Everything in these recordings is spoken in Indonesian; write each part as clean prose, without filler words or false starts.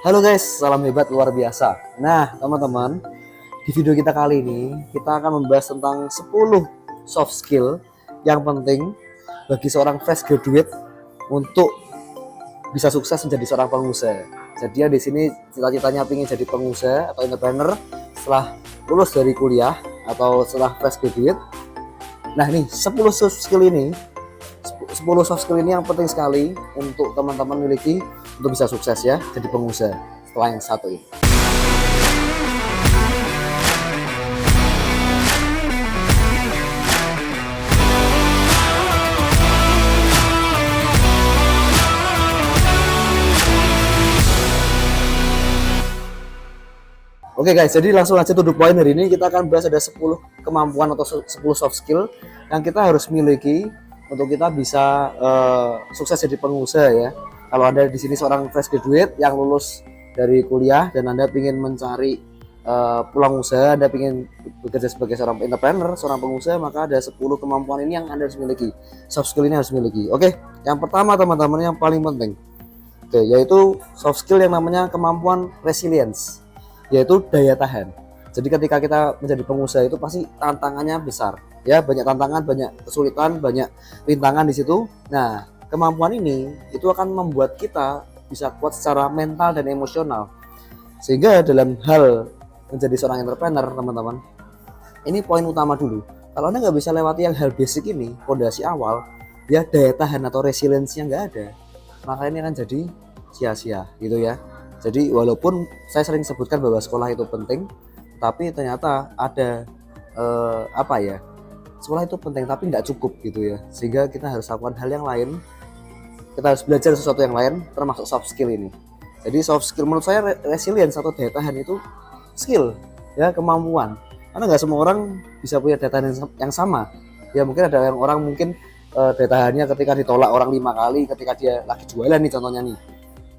Halo guys, salam hebat luar biasa. Nah, teman-teman, di video kita kali ini kita akan membahas tentang 10 soft skill yang penting bagi seorang fresh graduate untuk bisa sukses menjadi seorang pengusaha. Jadi ya di sini cita-citanya ingin jadi pengusaha atau entrepreneur setelah lulus dari kuliah atau setelah fresh graduate. Nah, nih 10 soft skill ini 10 soft skill ini yang penting sekali untuk teman-teman miliki untuk bisa sukses ya jadi pengusaha setelah yang satu ini. Oke guys, jadi langsung aja to the point. Hari ini kita akan bahas ada 10 kemampuan atau 10 soft skill yang kita harus miliki untuk kita bisa sukses jadi pengusaha ya. Kalau Anda di sini seorang fresh graduate yang lulus dari kuliah dan Anda ingin mencari peluang usaha, Anda ingin bekerja sebagai seorang entrepreneur, seorang pengusaha, maka ada 10 kemampuan ini yang Anda harus miliki. Soft skill ini harus miliki. Oke, yang pertama teman-teman yang paling penting. Oke, yaitu soft skill yang namanya kemampuan resilience, yaitu daya tahan. Jadi ketika kita menjadi pengusaha itu pasti tantangannya besar ya, banyak tantangan, banyak kesulitan, banyak rintangan di situ. Nah, kemampuan ini itu akan membuat kita bisa kuat secara mental dan emosional, sehingga dalam hal menjadi seorang entrepreneur teman-teman, ini poin utama dulu. Kalau Anda nggak bisa lewati yang hal basic ini, fondasi awal ya, daya tahan atau resilience yang nggak ada, maka ini akan jadi sia-sia gitu ya. Jadi walaupun saya sering sebutkan bahwa sekolah itu penting, tapi ternyata ada sekolah itu penting tapi nggak cukup gitu ya. Sehingga kita harus lakukan hal yang lain, kita harus belajar sesuatu yang lain, termasuk soft skill ini. Jadi soft skill menurut saya resilience atau daya tahan itu skill ya, kemampuan. Karena nggak semua orang bisa punya daya tahan yang sama. Ya mungkin ada yang orang mungkin daya tahannya ketika ditolak orang 5 kali ketika dia lagi jualan nih contohnya nih,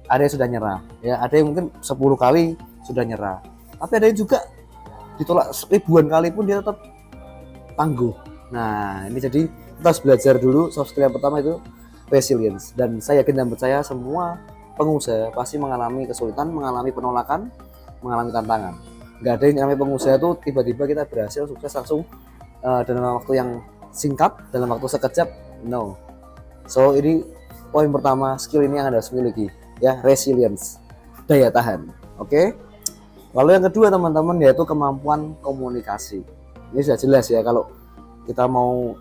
ada yang sudah nyerah ya, ada yang mungkin 10 kali sudah nyerah, tapi ada yang juga ditolak ribuan kali pun dia tetap tangguh. Nah ini jadi kita harus belajar dulu soft skill yang pertama itu resilience, dan saya yakin dan percaya semua pengusaha pasti mengalami kesulitan, mengalami penolakan, mengalami tantangan. Nggak ada yang namanya pengusaha itu tiba-tiba kita berhasil sukses langsung dalam waktu yang singkat, dalam waktu sekejap, no. So ini poin pertama, skill ini yang Anda harus miliki ya, resilience, daya tahan. Oke. Lalu yang kedua teman-teman yaitu kemampuan komunikasi. Ini sudah jelas ya, kalau kita mau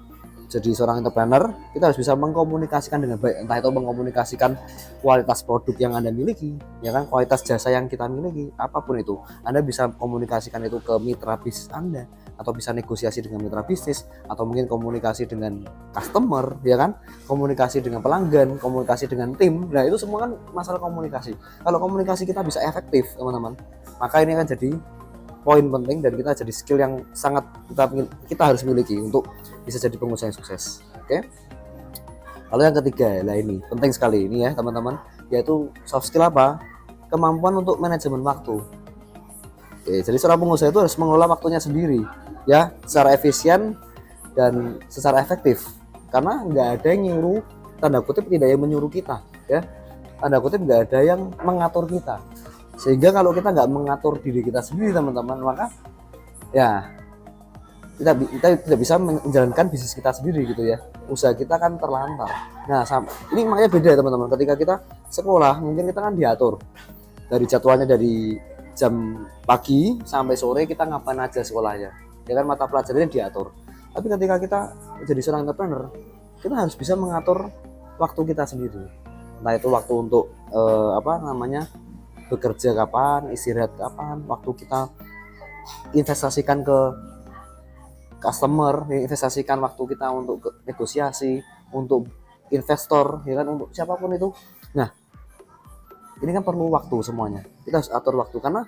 jadi seorang entrepreneur, kita harus bisa mengkomunikasikan dengan baik, entah itu mengkomunikasikan kualitas produk yang Anda miliki, ya kan, kualitas jasa yang kita miliki, apapun itu. Anda bisa komunikasikan itu ke mitra bisnis Anda, atau bisa negosiasi dengan mitra bisnis, atau mungkin komunikasi dengan customer, ya kan, komunikasi dengan pelanggan, komunikasi dengan tim. Nah itu semua kan masalah komunikasi. Kalau komunikasi kita bisa efektif teman-teman, maka ini akan jadi poin penting dan kita jadi skill yang sangat kita harus miliki untuk bisa jadi pengusaha yang sukses. Oke. Lalu yang ketiga, lah ini penting sekali ini ya teman-teman, yaitu soft skill apa? Kemampuan untuk manajemen waktu. Oke, jadi seorang pengusaha itu harus mengelola waktunya sendiri ya, secara efisien dan secara efektif. Karena nggak ada yang nyuruh, tanda kutip tidak yang menyuruh kita ya, tanda kutip nggak ada yang mengatur kita. Sehingga kalau kita nggak mengatur diri kita sendiri teman-teman, maka ya kita tidak bisa menjalankan bisnis kita sendiri gitu ya, usaha kita kan terlantar. Nah ini makanya beda teman-teman, ketika kita sekolah mungkin kita kan diatur dari jadwalnya, dari jam pagi sampai sore kita ngapain aja sekolahnya ya kan, mata pelajarannya diatur. Tapi ketika kita jadi seorang entrepreneur, kita harus bisa mengatur waktu kita sendiri, entah itu waktu untuk bekerja kapan, istirahat kapan, waktu kita investasikan ke customer, investasikan waktu kita untuk negosiasi, untuk investor, ya kan, untuk siapapun itu. Nah, ini kan perlu waktu semuanya. Kita harus atur waktu, karena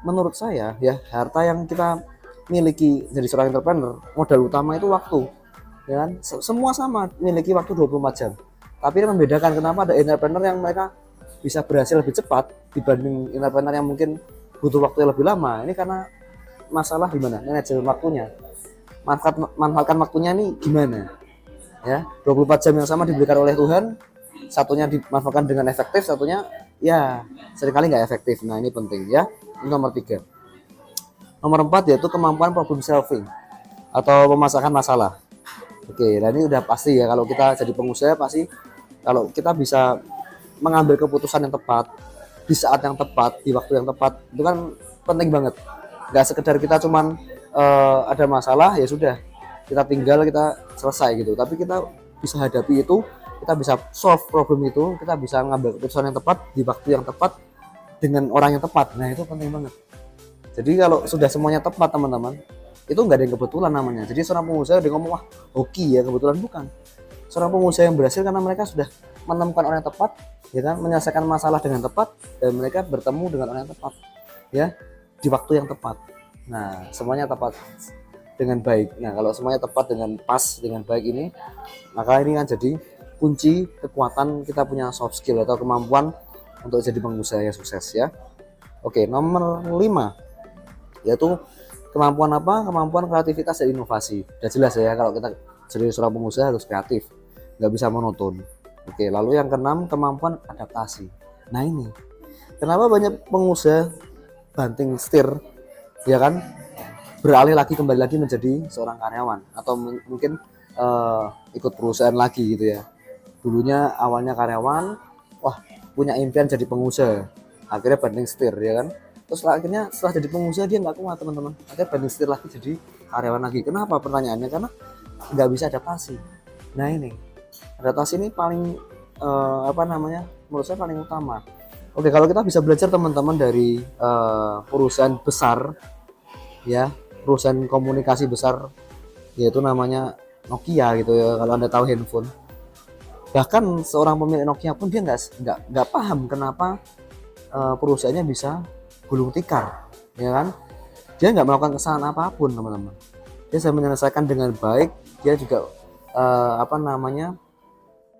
menurut saya ya, harta yang kita miliki jadi seorang entrepreneur, modal utama itu waktu. Ya kan? Semua sama miliki waktu 24 jam. Tapi yang membedakan kenapa ada entrepreneur yang mereka bisa berhasil lebih cepat dibanding entrepreneur yang mungkin butuh waktu yang lebih lama. Ini karena masalah gimana manajemen waktunya, manfaatkan waktunya nih gimana ya. 24 jam yang sama diberikan oleh Tuhan, satunya dimanfaatkan dengan efektif, satunya ya seringkali nggak efektif. Nah ini penting ya. Ini nomor 3. Nomor 4 yaitu kemampuan problem solving atau memecahkan masalah. Oke, nah ini udah pasti ya, kalau kita jadi pengusaha pasti kalau kita bisa mengambil keputusan yang tepat di saat yang tepat, di waktu yang tepat, itu kan penting banget. Nggak sekedar kita cuman ada masalah ya sudah kita tinggal kita selesai gitu, tapi kita bisa hadapi itu, kita bisa solve problem itu, kita bisa mengambil keputusan yang tepat di waktu yang tepat dengan orang yang tepat. Nah itu penting banget. Jadi kalau sudah semuanya tepat teman-teman, itu nggak ada yang kebetulan namanya. Jadi seorang pengusaha dia ngomong wah hoki ya, kebetulan bukan. Seorang pengusaha yang berhasil karena mereka sudah menemukan orang yang tepat, ya kan, menyelesaikan masalah dengan tepat, dan mereka bertemu dengan orang yang tepat, ya, di waktu yang tepat. Nah semuanya tepat dengan baik. Nah kalau semuanya tepat dengan pas dengan baik ini, maka ini kan jadi kunci kekuatan kita punya soft skill atau kemampuan untuk jadi pengusaha yang sukses ya. Oke, nomor 5 yaitu kemampuan apa? Kemampuan kreativitas dan inovasi. Udah jelas ya, kalau kita jadi seorang pengusaha harus kreatif, nggak bisa monoton. Oke, lalu yang keenam kemampuan adaptasi. Nah ini, kenapa banyak pengusaha banting setir, ya kan? Beralih lagi kembali lagi menjadi seorang karyawan atau mungkin ikut perusahaan lagi gitu ya. Dulunya awalnya karyawan, wah punya impian jadi pengusaha, akhirnya banting setir ya kan. Terus akhirnya setelah jadi pengusaha dia nggak kuat teman-teman, akhirnya banding setir lagi jadi karyawan lagi. Kenapa? Pertanyaannya karena nggak bisa adaptasi. Nah ini adaptasi ini paling menurut saya paling utama. Oke, kalau kita bisa belajar teman-teman dari perusahaan besar ya, perusahaan komunikasi besar yaitu namanya Nokia gitu ya, kalau Anda tahu handphone. Bahkan seorang pemilik Nokia pun dia nggak paham kenapa perusahaannya bisa gulung tikar, ya kan? Dia nggak melakukan kesalahan apapun teman-teman. Dia bisa menyelesaikan dengan baik. Dia juga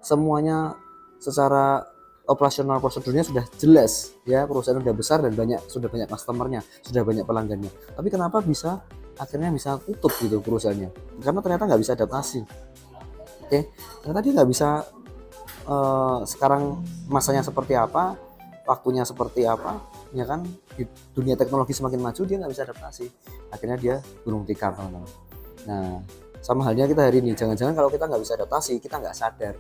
semuanya secara operasional prosedurnya sudah jelas ya, perusahaan sudah besar dan sudah banyak customernya, sudah banyak pelanggannya. Tapi kenapa akhirnya bisa tutup gitu perusahaannya? Karena ternyata nggak bisa adaptasi. Oke, ternyata dia nggak bisa sekarang masanya seperti apa, waktunya seperti apa, ya kan? Di dunia teknologi semakin maju dia nggak bisa adaptasi, akhirnya dia gulung tikar teman-teman. Nah sama halnya kita hari ini, jangan-jangan kalau kita nggak bisa adaptasi, kita nggak sadar,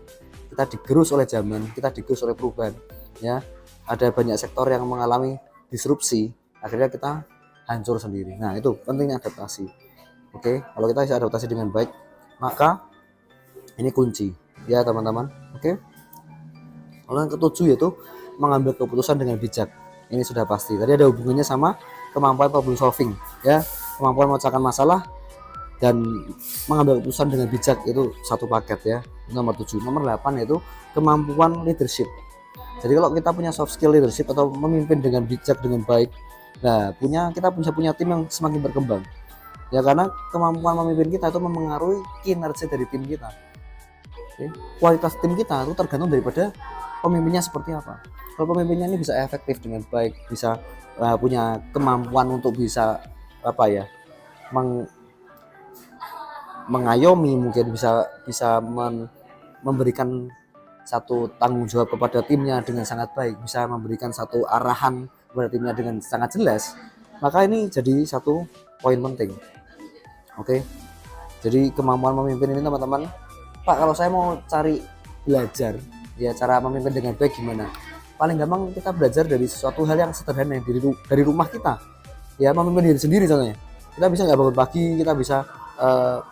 kita digerus oleh zaman, kita digerus oleh perubahan ya. Ada banyak sektor yang mengalami disrupsi, akhirnya kita hancur sendiri. Nah itu pentingnya adaptasi. Oke, kalau kita bisa adaptasi dengan baik, maka ini kunci ya teman-teman. Oke, lalu yang ketujuh yaitu mengambil keputusan dengan bijak. Ini sudah pasti. Tadi ada hubungannya sama kemampuan problem solving, ya, kemampuan memecahkan masalah dan mengambil keputusan dengan bijak, itu satu paket ya. Nomor 7. Nomor 8 yaitu kemampuan leadership. Jadi kalau kita punya soft skill leadership atau memimpin dengan bijak dengan baik, nah kita bisa punya tim yang semakin berkembang. Ya karena kemampuan memimpin kita itu mempengaruhi kinerja dari tim kita. Oke. Kualitas tim kita itu tergantung daripada pemimpinnya seperti apa. Kalau pemimpinnya ini bisa efektif dengan baik, bisa punya kemampuan untuk bisa mengayomi, mungkin bisa memberikan satu tanggung jawab kepada timnya dengan sangat baik, bisa memberikan satu arahan kepada timnya dengan sangat jelas, maka ini jadi satu poin penting. Oke, jadi kemampuan memimpin ini teman-teman. Pak, kalau saya mau cari belajar ya cara memimpin dengan baik gimana? Paling gampang kita belajar dari sesuatu hal yang sederhana dari rumah kita ya, memimpin diri sendiri contohnya. Kita bisa nggak bangun pagi, kita bisa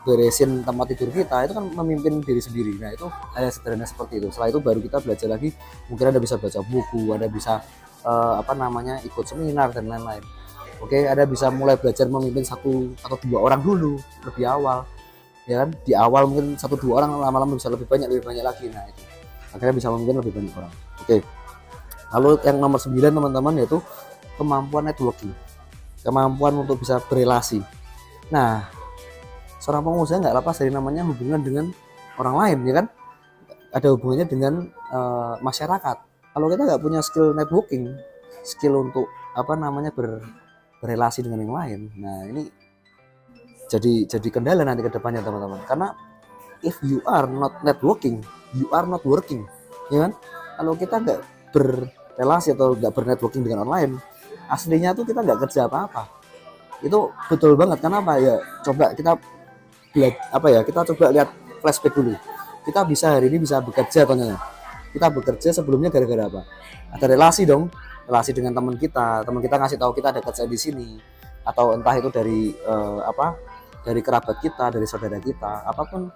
beresin tempat tidur kita, itu kan memimpin diri sendiri. Nah itu hal yang sederhana seperti itu. Setelah itu baru kita belajar lagi, mungkin Anda bisa baca buku, Anda bisa ikut seminar dan lain-lain. Oke, Anda bisa mulai belajar memimpin 1 atau 2 orang dulu lebih awal ya kan. Di awal mungkin 1-2 orang, lama-lama bisa lebih banyak lagi. Nah itu akhirnya bisa memimpin lebih banyak orang. Oke, lalu yang nomor 9 teman-teman yaitu kemampuan networking, kemampuan untuk bisa berelasi. Nah seorang pengusaha nggak lepas dari namanya hubungan dengan orang lain ya kan, ada hubungannya dengan masyarakat. Kalau kita nggak punya skill networking, skill untuk berelasi dengan yang lain, nah ini jadi kendala nanti ke depannya teman-teman. Karena if you are not networking, you are not working, ya kan? Kalau kita nggak berrelasi atau nggak bernetworking dengan online, aslinya tuh kita nggak kerja apa-apa. Itu betul banget. Kenapa ya? Coba kita kita coba lihat flashback dulu. Kita bisa hari ini bisa bekerja contohnya. Kita bekerja sebelumnya gara-gara apa? Ada relasi dong, relasi dengan teman kita ngasih tahu kita ada kerja di sini, atau entah itu dari dari kerabat kita, dari saudara kita, apapun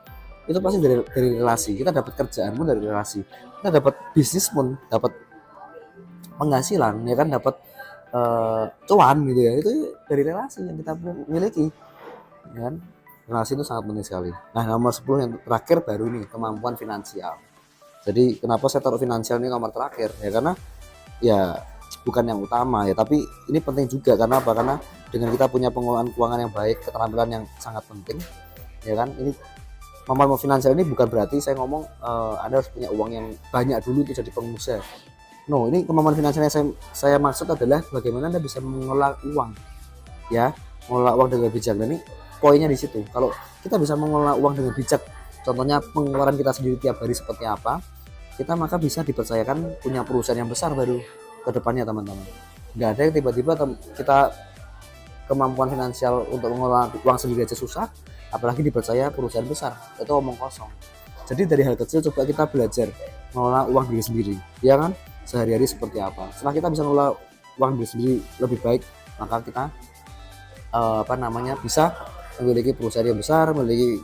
itu pasti dari relasi. Kita dapat kerjaan pun dari relasi, kita dapat bisnis pun dapat penghasilan, ya kan, dapat cuan gitu ya, itu dari relasi yang kita miliki, ya kan. Relasi itu sangat penting sekali. Nah, nomor 10 yang terakhir baru nih, kemampuan finansial. Jadi kenapa saya taruh finansial ini nomor terakhir ya, karena ya bukan yang utama ya, tapi ini penting juga. Karena apa? Karena dengan kita punya pengelolaan keuangan yang baik, keterampilan yang sangat penting, ya kan. Ini kemampuan finansial ini bukan berarti saya ngomong Anda harus punya uang yang banyak dulu untuk jadi pengusaha. No, ini kemampuan finansial yang saya maksud adalah bagaimana Anda bisa mengelola uang, ya, mengelola uang dengan bijak. Dan ini poinnya di situ. Kalau kita bisa mengelola uang dengan bijak, contohnya pengeluaran kita sendiri tiap hari seperti apa, kita maka bisa dipercayakan punya perusahaan yang besar baru ke depannya, teman-teman. Nggak ada yang tiba-tiba kita kemampuan finansial untuk mengelola uang sendiri aja susah, apalagi dipercaya perusahaan besar, itu omong kosong. Jadi dari hal kecil coba kita belajar mengelola uang diri sendiri, ya kan, sehari-hari seperti apa. Setelah kita bisa mengelola uang diri sendiri lebih baik, maka kita bisa memiliki perusahaan yang besar, memiliki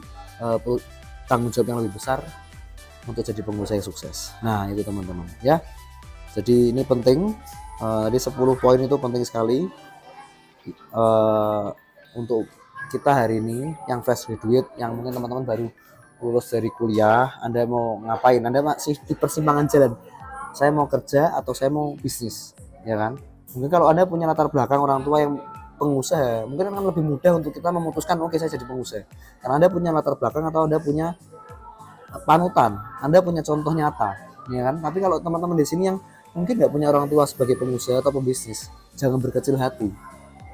tanggung jawab yang lebih besar untuk jadi pengusaha yang sukses. Nah, itu teman-teman ya. Jadi ini penting, di 10 poin itu penting sekali untuk kita hari ini yang fresh graduate, yang mungkin teman-teman baru lulus dari kuliah. Anda mau ngapain? Anda masih di persimpangan jalan, saya mau kerja atau saya mau bisnis, ya kan. Mungkin kalau Anda punya latar belakang orang tua yang pengusaha, mungkin akan lebih mudah untuk kita memutuskan oke, saya jadi pengusaha, karena Anda punya latar belakang atau Anda punya panutan, Anda punya contoh nyata, ya kan. Tapi kalau teman-teman di sini yang mungkin nggak punya orang tua sebagai pengusaha atau pebisnis, jangan berkecil hati.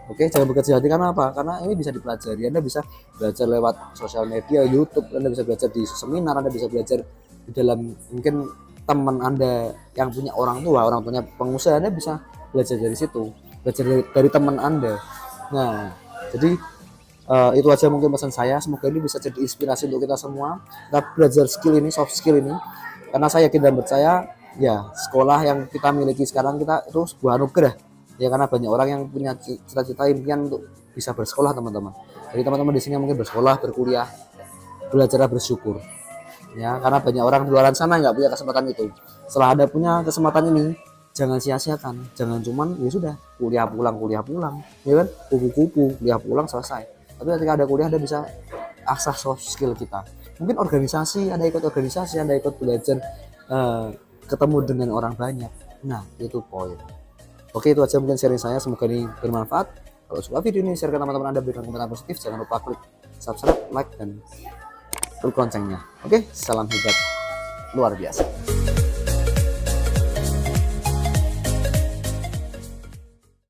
Oke, jangan berkecil hati. Karena apa? Karena ini bisa dipelajari. Anda bisa belajar lewat sosial media, YouTube, Anda bisa belajar di seminar, Anda bisa belajar di dalam mungkin teman Anda yang punya orang tuanya pengusaha, Anda bisa belajar dari situ, belajar dari teman Anda. Nah, jadi itu aja mungkin pesan saya. Semoga ini bisa jadi inspirasi untuk kita semua. Kita belajar skill ini, soft skill ini, karena saya yakin dan percaya ya, sekolah yang kita miliki sekarang kita itu sebuah anugerah ya, karena banyak orang yang punya cita-cita impian untuk bisa bersekolah, teman-teman. Jadi teman-teman di sini mungkin bersekolah, berkuliah, belajarlah bersyukur ya, karena banyak orang di luar sana nggak punya kesempatan itu. Setelah Anda punya kesempatan ini, jangan sia-siakan. Jangan cuman ya sudah kuliah pulang, ya kan, kupu-kupu, kuliah pulang selesai. Tapi ketika ada kuliah, Anda bisa asah soft skill kita. Mungkin organisasi, Anda ikut organisasi, Anda ikut belajar, ketemu dengan orang banyak. Nah, itu poin. Oke, itu aja mungkin sharing saya. Semoga ini bermanfaat. Kalau suka video ini, share ke teman-teman Anda, berikan komentar positif. Jangan lupa klik subscribe, like, dan klik loncengnya. Oke, salam hebat luar biasa.